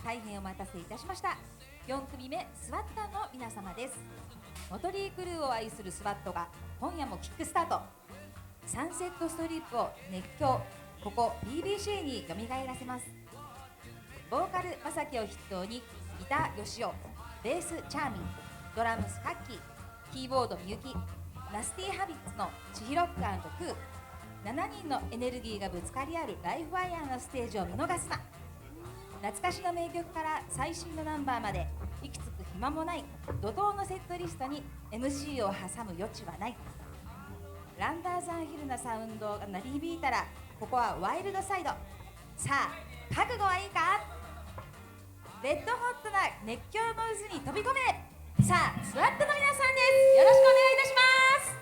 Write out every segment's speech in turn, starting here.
大変お待たせいたしました。4組目スワッタの皆様です。モトリークルーを愛するスワットが今夜もキックスタート。サンセットストリップを熱狂、ここ BBC によみがえらせます。ボーカルまさきを筆頭にギターよしお、ベースチャーミン、ドラムスカッキー、キーボードみゆき、ナスティーハビッツの千尋ック&クー、7人のエネルギーがぶつかり合うライフワイヤーのステージを見逃すな。懐かしの名曲から最新のナンバーまで息つく暇もない怒涛のセットリストに MC を挟む余地はない。ランダーザンヒルなサウンドが鳴り響いたらここはワイルドサイド。さあ覚悟はいいか。レッドホットな熱狂の渦に飛び込め。さあスワットの皆さんです。よろしくお願いいたします。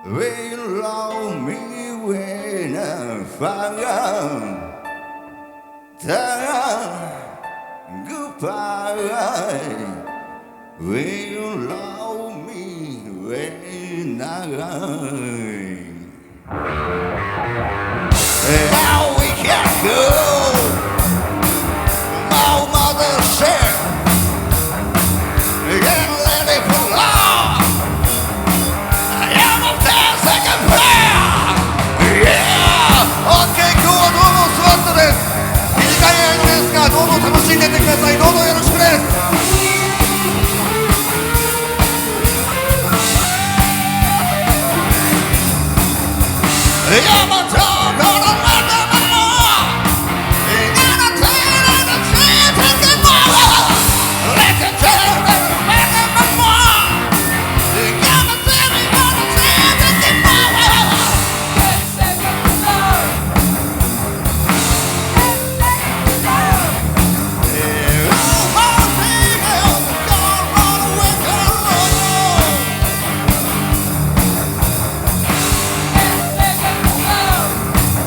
Will you love me when I find goodbye? Will you love me when how we can go? My mother said, "Get ready for love." I am a second prayer. Yeah. OK、今日はどうもスワットです。短い間ですが、どうぞ楽しんでいってください。どうぞよろしくです。I'm a dog on a mother more. And I tell you the truth and the more. Let the tell you the mother more. I'm a tell you the truth and the more. Let's take it to love. Let's take it to love. Oh, my baby, don't run away, don't run away. Let's take it to love.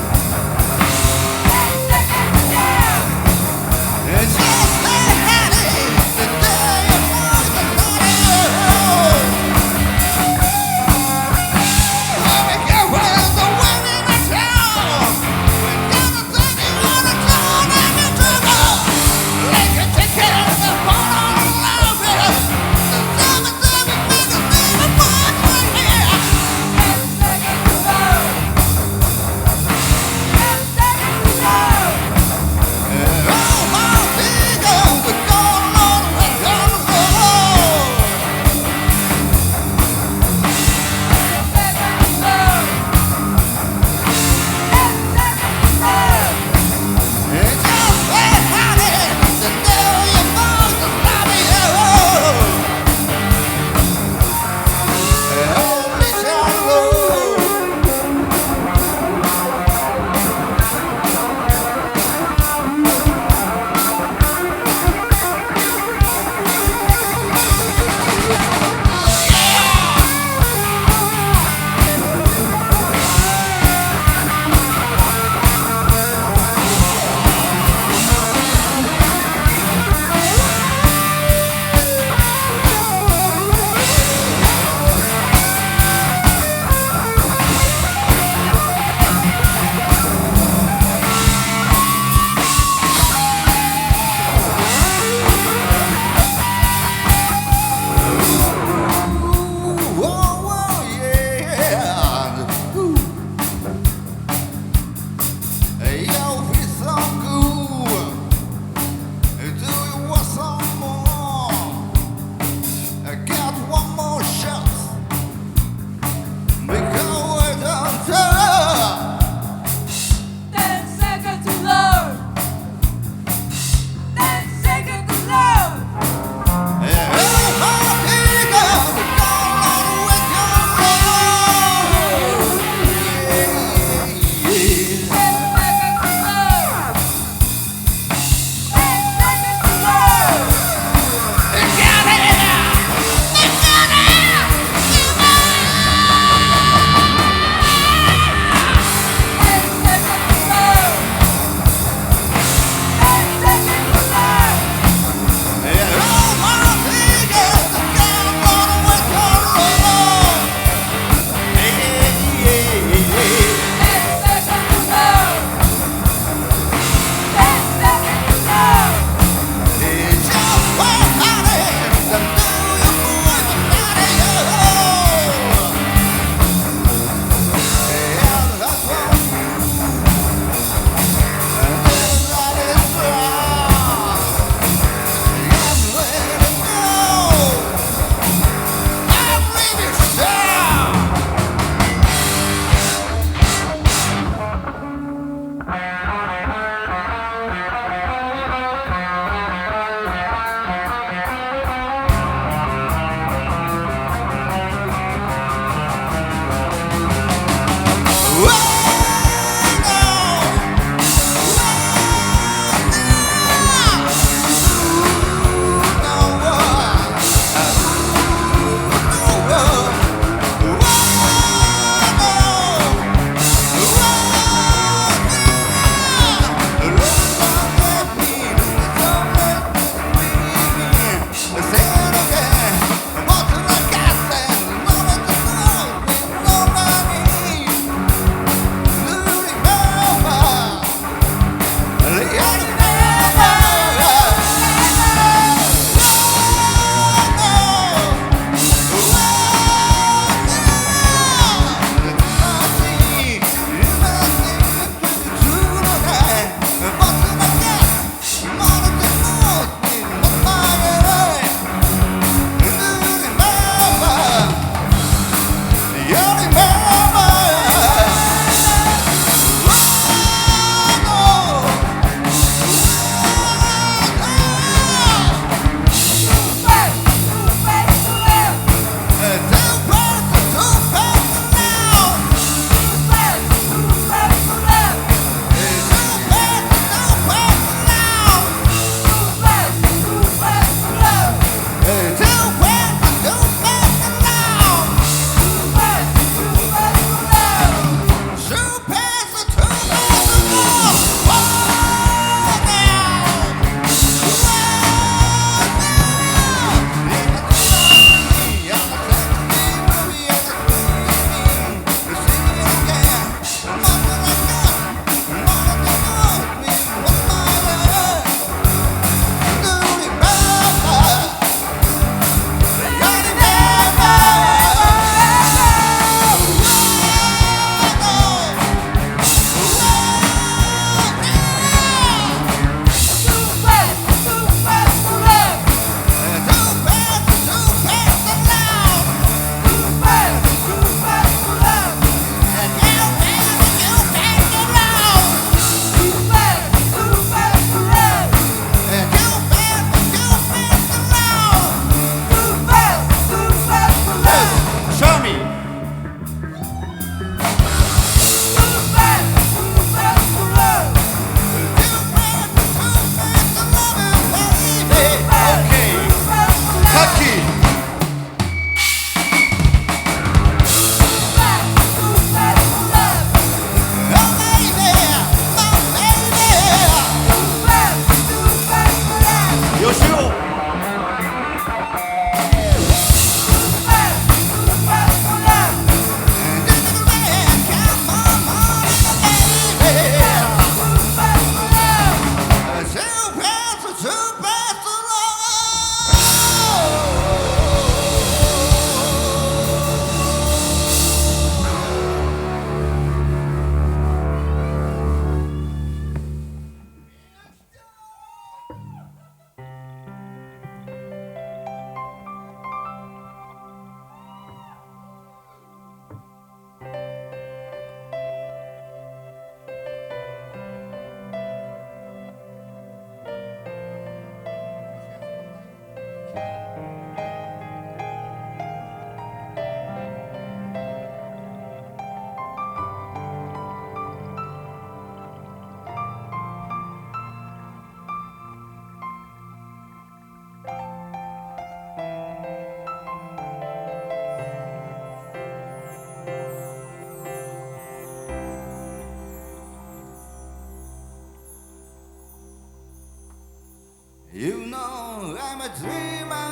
You know I'm a dreamer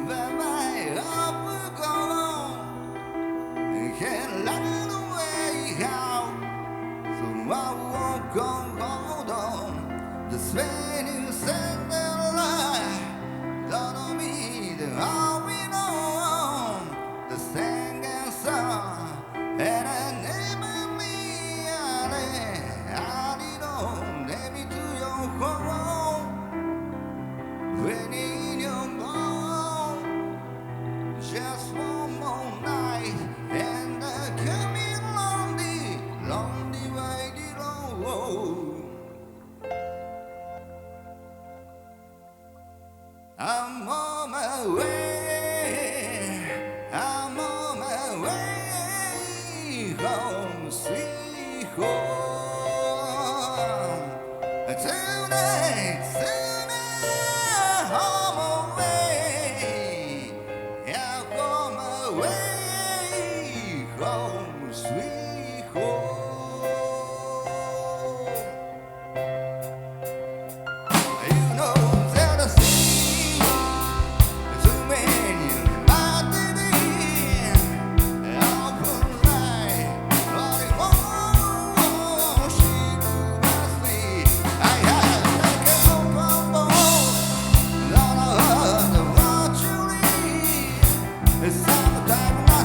that I hope go on can't run away out so I won't go hold on the train you send the light don't mean all we know the same song and I never me I need on maybe to your home when in your bone, just one more night, and coming lonely, lonely way below. I'm on my way, I'm on my way home, sweet home. Tonight, home away, yeah, home away, home, sweet home. You know that I see too many lighted in open light, but it won't she must be. I have to go from home. It's summertime.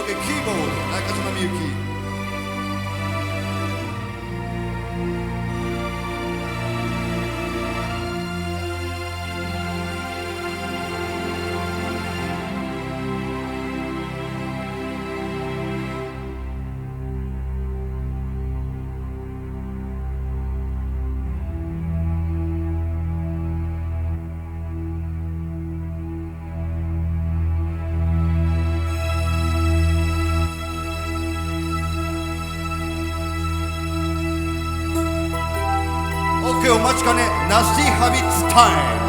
OK キーボード中島みゆき。OK お待ちかねナスティハビッツタイム。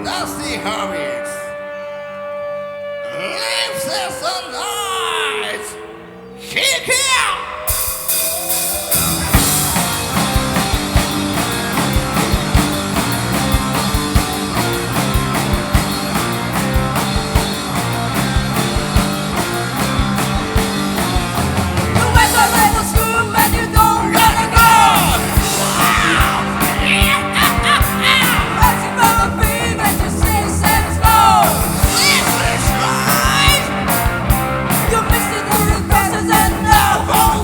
Nasty Habits lives as a light. Kick it! You missed it, the process and now.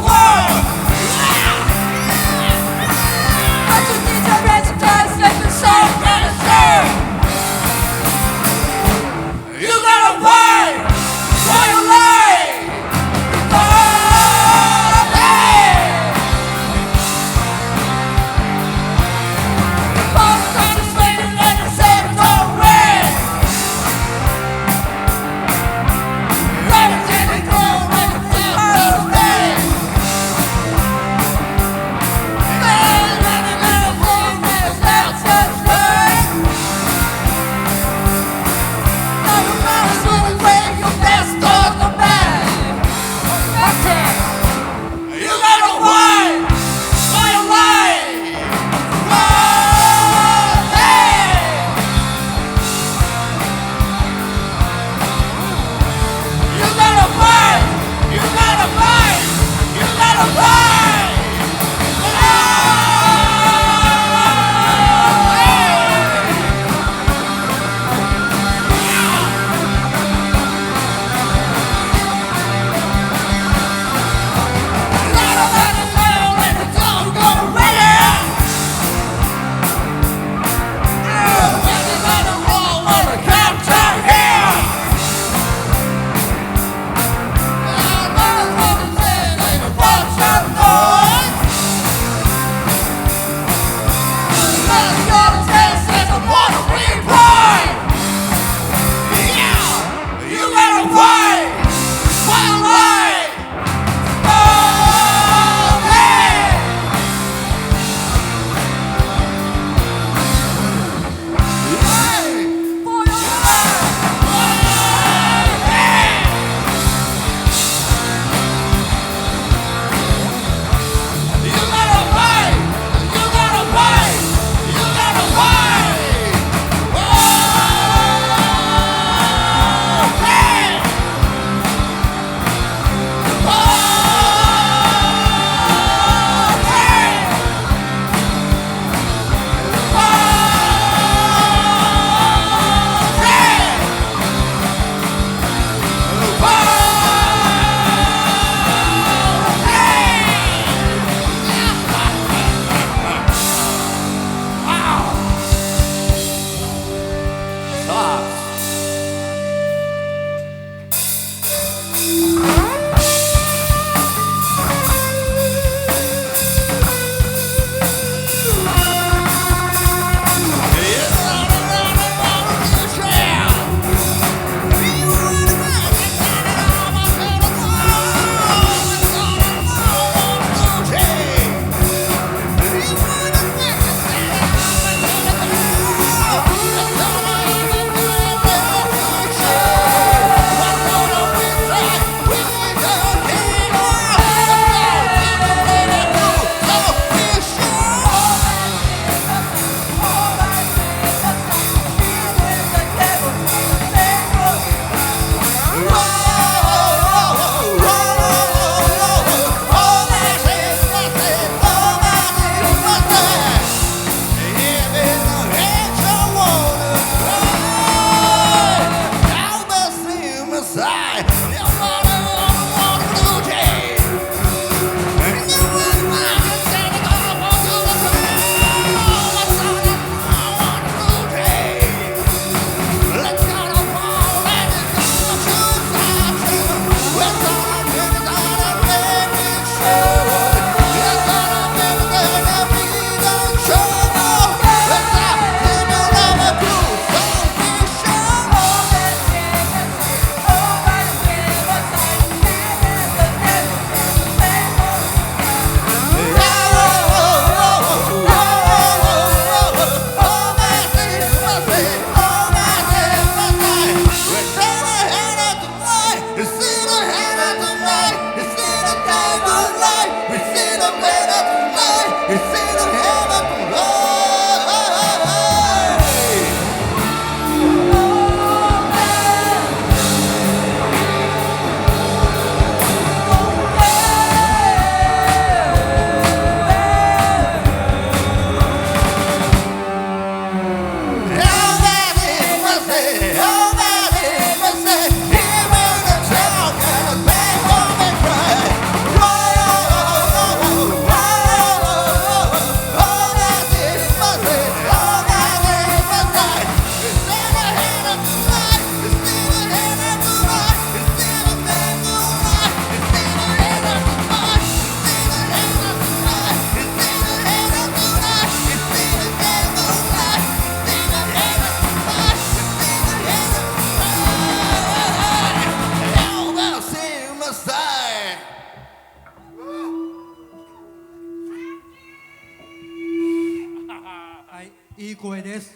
いい声です。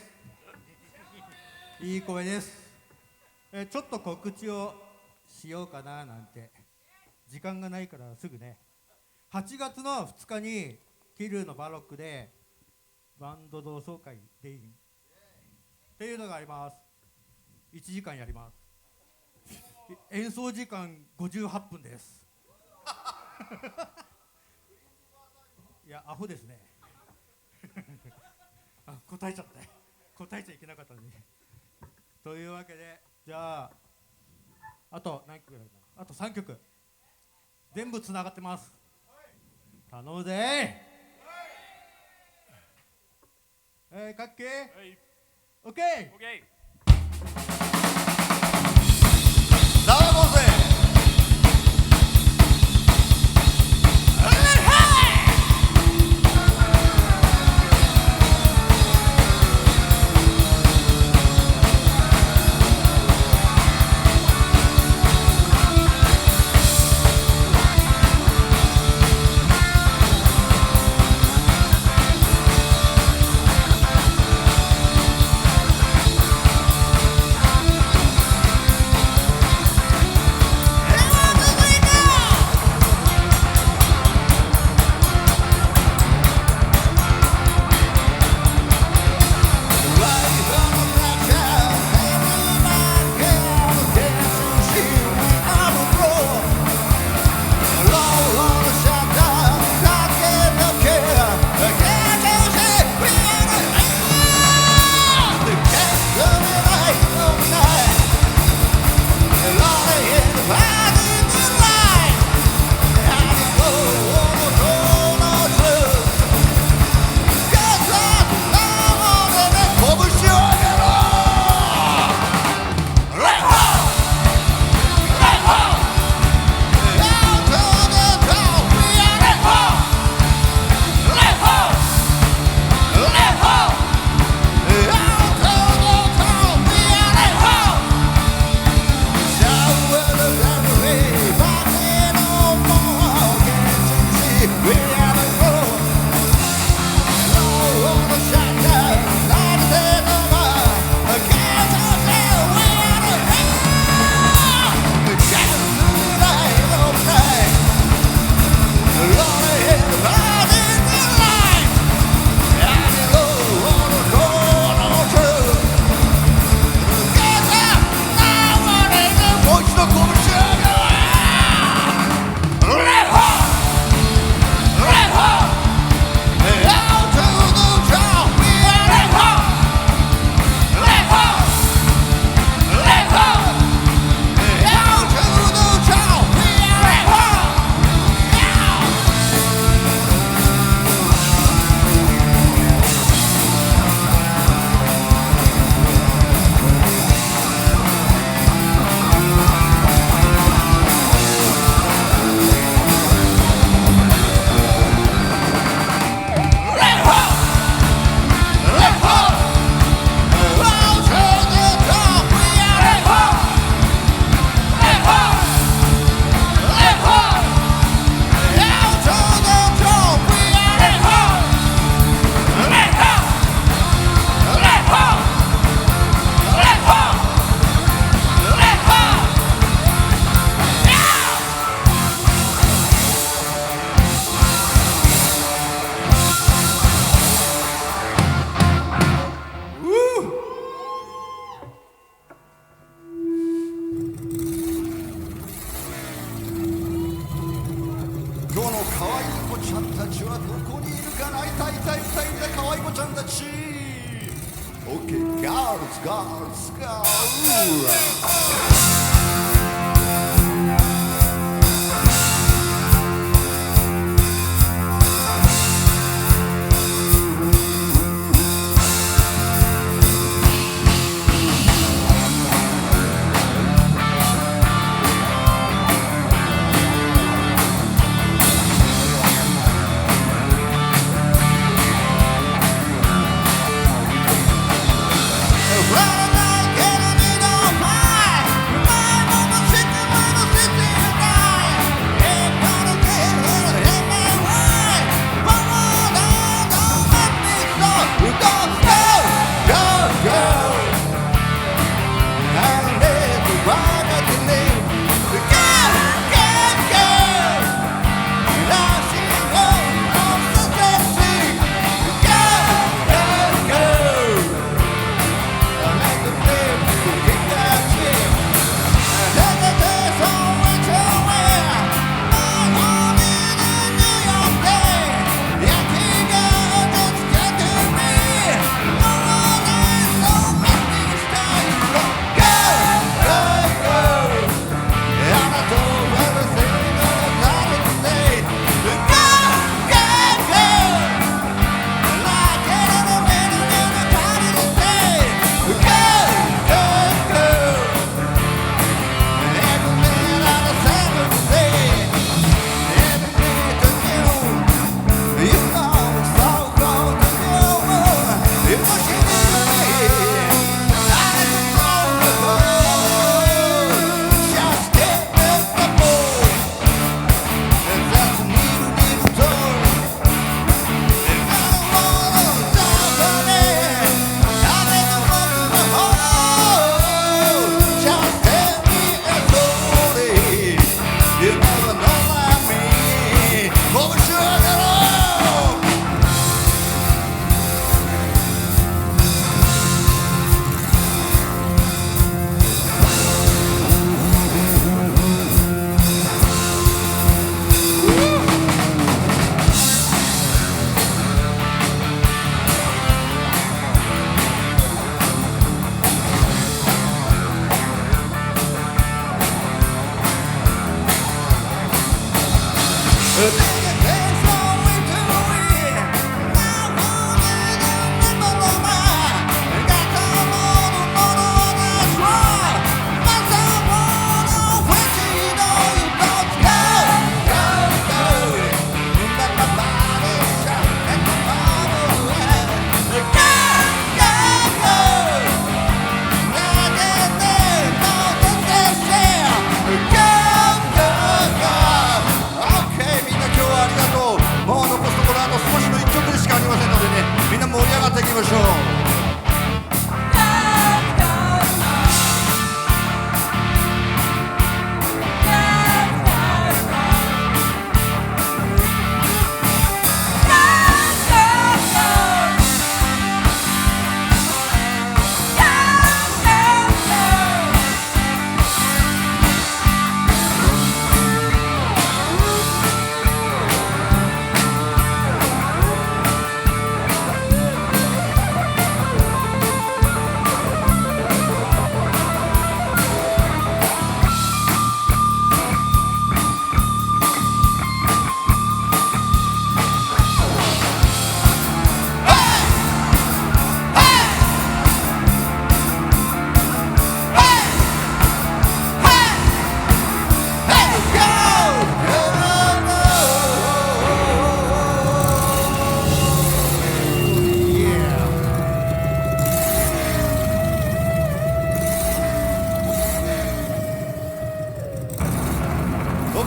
いい声です。ちょっと告知をしようかななんて。時間がないからすぐね。8月の2日に桐生のバロックでバンド同窓会デインっていうのがあります。1時間やります。演奏時間58分です。いやアホですねあ、答えちゃった答えちゃいけなかったのにというわけで、じゃああと何曲ぐらいかな、あと3曲全部つながってます。頼むぜかっけー、オッケー。さあ行こうぜ。今日の可愛い子ちゃんたちはどこにいるかな。いたいたいたいた、可愛い子ちゃんたち。 OK、 ガールズガールズガールズ。Running like enemy, don't fight.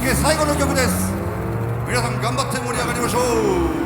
OK、 最後の曲です。皆さん頑張って盛り上がりましょう。